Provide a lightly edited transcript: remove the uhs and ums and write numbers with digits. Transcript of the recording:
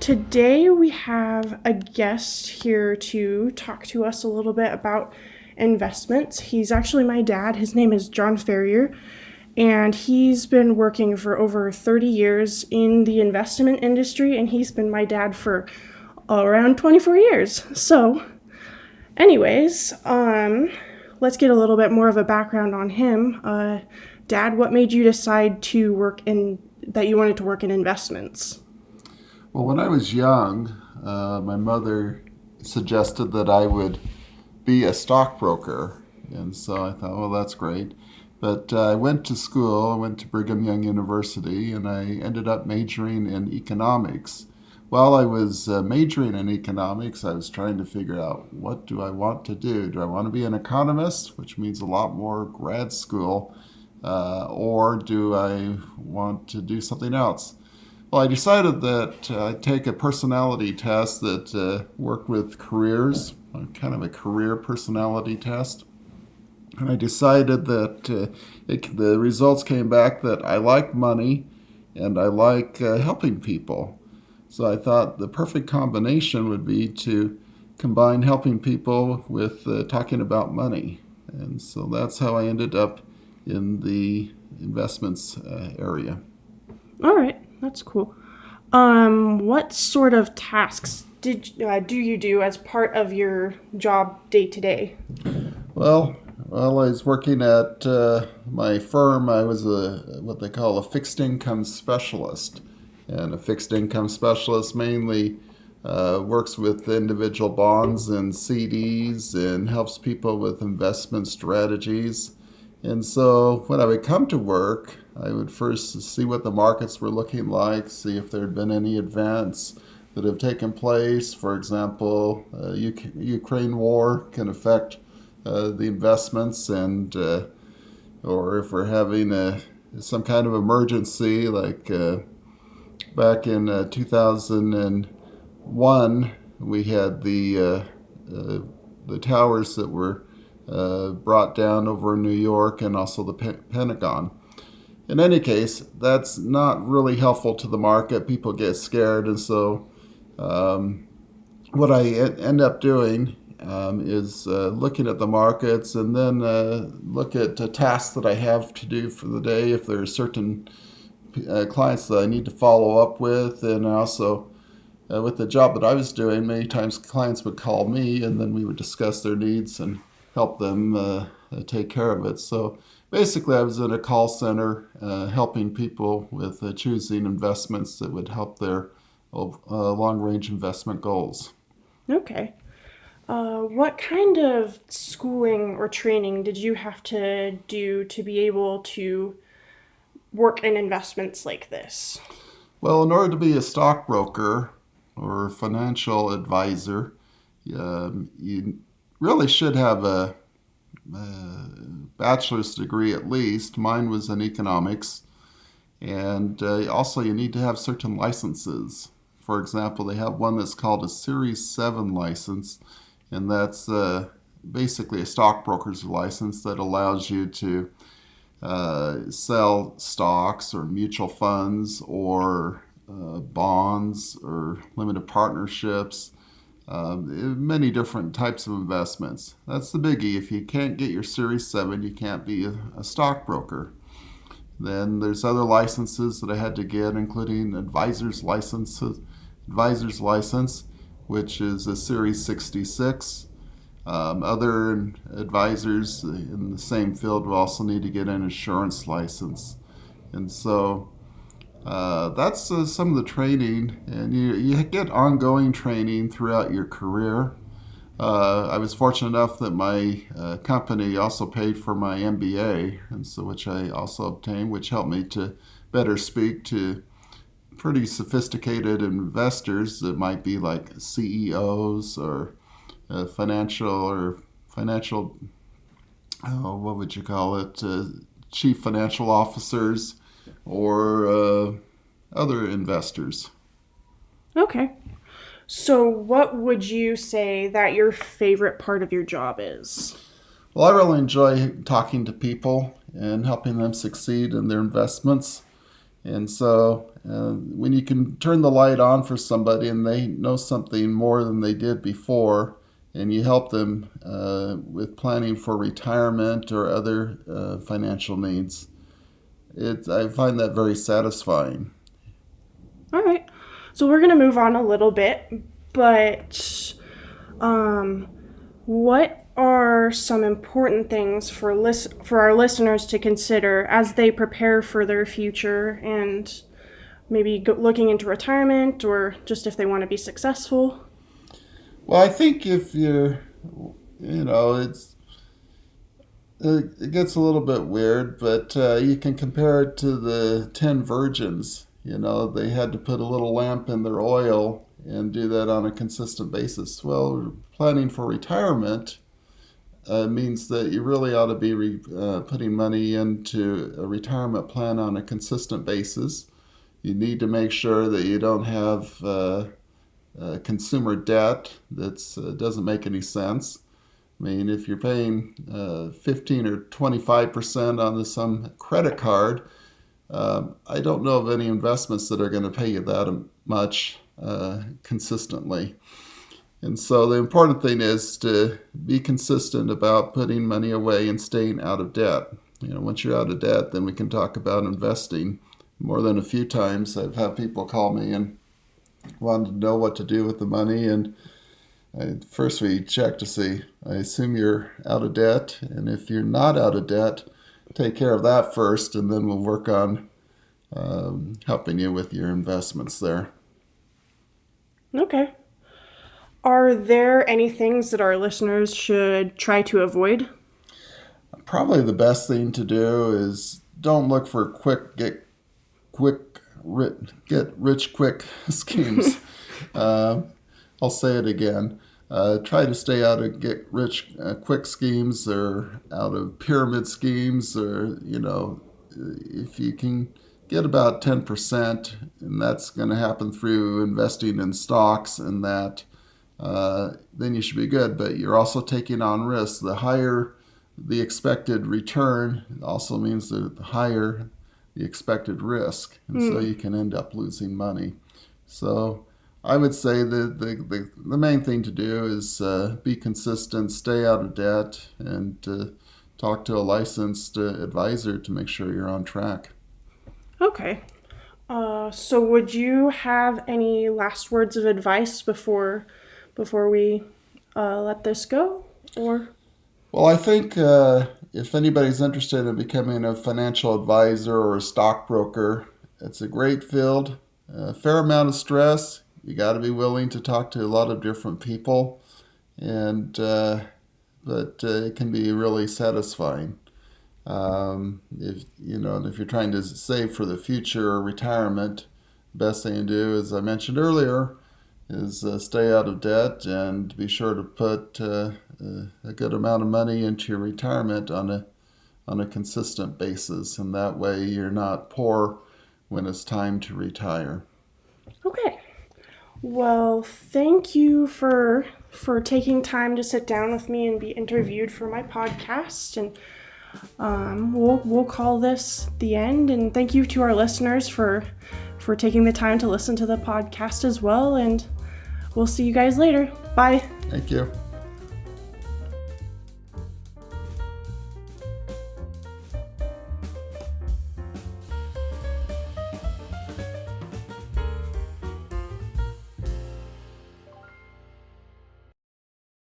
Today we have a guest here to talk to us a little bit about investments. He's actually my dad. His name is John Ferrier, and he's been working for over 30 years in the investment industry, and he's been my dad for around 24 years. So, anyways, let's get a little bit more of a background on him. Dad, what made you decide that you wanted to work in investments? Well, when I was young, my mother suggested that I would be a stockbroker. And so I thought, well, that's great. But I went to school, I went to Brigham Young University, and I ended up majoring in economics. While I was majoring in economics, I was trying to figure out, what do I want to do? Do I want to be an economist, which means a lot more grad school, or do I want to do something else? Well, I decided that I'd take a personality test that worked with careers, kind of a career personality test. And I decided that the results came back that I like money and I like helping people. So I thought the perfect combination would be to combine helping people with talking about money. And so that's how I ended up in the investments area. All right, that's cool. What sort of tasks do you do as part of your job day to day? Well, while I was working at my firm, I was what they call a fixed income specialist. And a fixed income specialist mainly works with individual bonds and CDs and helps people with investment strategies. And so when I would come to work, I would first see what the markets were looking like, see if there had been any events that have taken place. For example, Ukraine war can affect the investments, and or if we're having some kind of emergency, like back in 2001, we had the towers that were brought down over New York and also the Pentagon. In any case, that's not really helpful to the market. People get scared, and so what I end up doing is looking at the markets and then look at tasks that I have to do for the day. If there are certain clients that I need to follow up with, and also with the job that I was doing, many times clients would call me and then we would discuss their needs and help them take care of it. So basically I was in a call center helping people with choosing investments that would help their long-range investment goals. Okay. What kind of schooling or training did you have to do to be able to work in investments like this? Well, in order to be a stockbroker or financial advisor, you really should have a bachelor's degree at least. Mine was in economics. And also you need to have certain licenses. For example, they have one that's called a Series 7 license, and that's basically a stockbroker's license that allows you to sell stocks or mutual funds or bonds or limited partnerships, many different types of investments. That's the biggie. If you can't get your Series 7, you can't be a stockbroker. Then there's other licenses that I had to get, including advisor's license, which is a Series 66. Other advisors in the same field will also need to get an insurance license. And so that's some of the training, and you get ongoing training throughout your career. I was fortunate enough that my company also paid for my MBA, and so which I also obtained, which helped me to better speak to pretty sophisticated investors that might be like CEOs or financial, what would you call it, chief financial officers or other investors. Okay. So, what would you say that your favorite part of your job is? Well, I really enjoy talking to people and helping them succeed in their investments. And so when you can turn the light on for somebody and they know something more than they did before, and you help them with planning for retirement or other financial needs, I find that very satisfying. All right. So we're going to move on a little bit, but what are some important things for our listeners to consider as they prepare for their future and maybe looking into retirement, or just if they want to be successful? Well, I think if you're, it gets a little bit weird, but you can compare it to the 10 virgins. They had to put a little lamp in their oil and do that on a consistent basis. Well, planning for retirement means that you really ought to be putting money into a retirement plan on a consistent basis. You need to make sure that you don't have consumer debt that doesn't make any sense. I mean, if you're paying 15 or 25% on some credit card, I don't know of any investments that are going to pay you that much consistently. And so the important thing is to be consistent about putting money away and staying out of debt. Once you're out of debt, then we can talk about investing. More than a few times I've had people call me and wanted to know what to do with the money, and first we check to see, I assume you're out of debt, and if you're not out of debt, take care of that first, and then we'll work on helping you with your investments there. Okay. Are there any things that our listeners should try to avoid? Probably the best thing to do is don't look for get rich quick schemes. I'll say it again. Try to stay out of get rich quick schemes, or out of pyramid schemes, or if you can get about 10%, and that's going to happen through investing in stocks and that, then you should be good. But you're also taking on risk. The higher the expected return also means that the higher the expected risk, and so you can end up losing money. So I would say that the main thing to do is be consistent, stay out of debt, and talk to a licensed advisor to make sure you're on track. Okay. So would you have any last words of advice before we let this go? Or? Well, I think if anybody's interested in becoming a financial advisor or a stockbroker, it's a great field, a fair amount of stress. You got to be willing to talk to a lot of different people, but it can be really satisfying. If you're trying to save for the future or retirement, the best thing to do, as I mentioned earlier, is stay out of debt and be sure to put a good amount of money into your retirement on a consistent basis, and that way you're not poor when it's time to retire. Okay. Well, thank you for taking time to sit down with me and be interviewed for my podcast, and we'll call this the end. And thank you to our listeners for taking the time to listen to the podcast as well, and we'll see you guys later. Bye. Thank you.